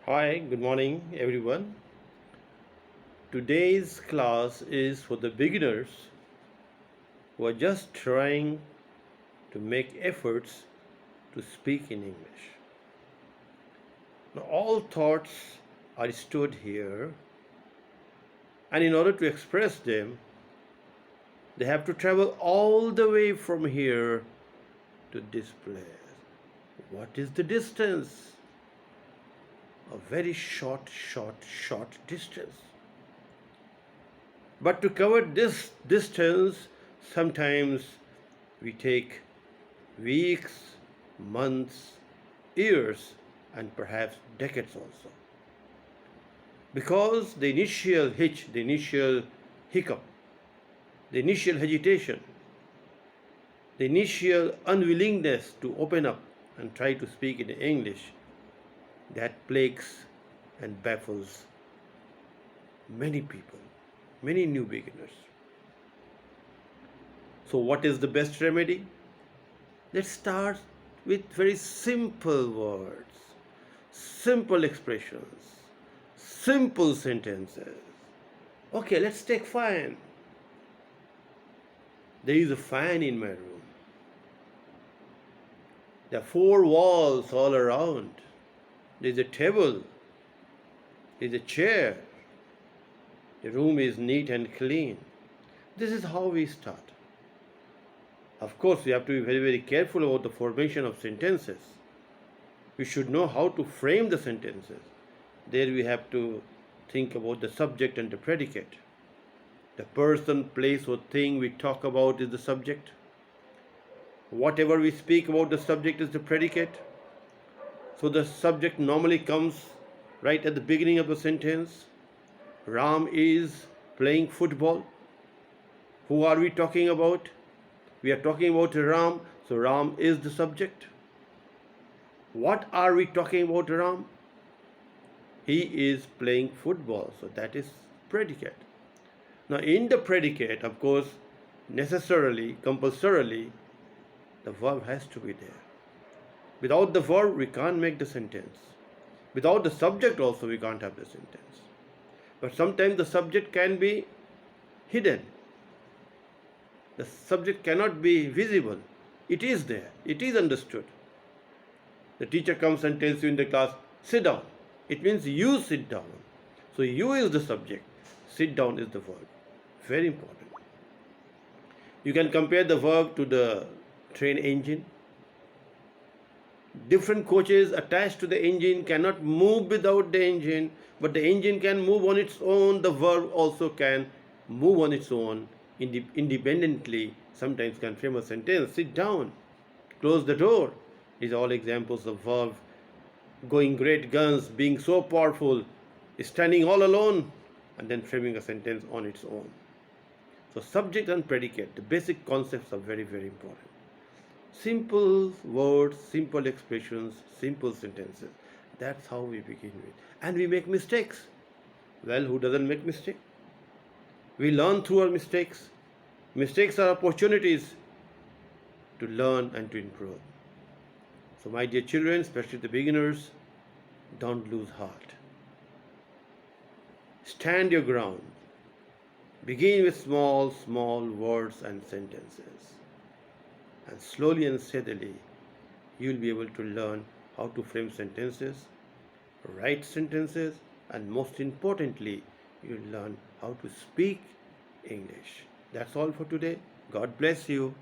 Hi, good morning, everyone. Today's class is for the beginners who are just trying to make efforts to speak in English. Now, all thoughts are stored here, and in order to express them, they have to travel all the way from here to this place. What is the distance? A very short distance. But to cover this distance, sometimes we take weeks, months, years, and perhaps decades also. Because the initial hitch, the initial hiccup, the initial hesitation, the initial unwillingness to open up and try to speak in English, that plagues and baffles many people, many new beginners. So, what is the best remedy? Let's start with very simple words, simple expressions, simple sentences. Okay, let's take fan. There is a fan in my room. There are four walls all around. There is a table. There is a chair. The room is neat and clean. This is how we start. Of course, we have to be very, very careful about the formation of sentences. We should know how to frame the sentences. There we have to think about the subject and the predicate. The person, place, or thing we talk about is the subject. Whatever we speak about the subject is the predicate. So the subject normally comes right at the beginning of the sentence. Ram is playing football. Who are we talking about? We are talking about Ram, so Ram is the subject. What are we talking about Ram? He is playing football, so that is predicate. Now in the predicate, of course, necessarily, compulsorily, the verb has to be there. Without the verb, we can't make the sentence. Without the subject also, we can't have the sentence. But sometimes the subject can be hidden. The subject cannot be visible. It is there. It is understood. The teacher comes and tells you in the class, sit down. It means you sit down. So you is the subject. Sit down is the verb. Very important. You can compare the verb to the train engine. Different coaches attached to the engine cannot move without the engine, but the engine can move on its own. The verb also can move on its own independently. Sometimes can frame a sentence, sit down, close the door. These are all examples of verb. Going great guns, being so powerful, standing all alone, and then framing a sentence on its own. So subject and predicate, the basic concepts are very, very important. Simple words, simple expressions, simple sentences. That's how we begin with. And we make mistakes. Well, who doesn't make mistakes? We learn through our mistakes. Mistakes are opportunities to learn and to improve. So my dear children, especially the beginners, don't lose heart. Stand your ground. Begin with small words and sentences. And slowly and steadily, you will be able to learn how to frame sentences, write sentences, and most importantly, you will learn how to speak English. That's all for today. God bless you.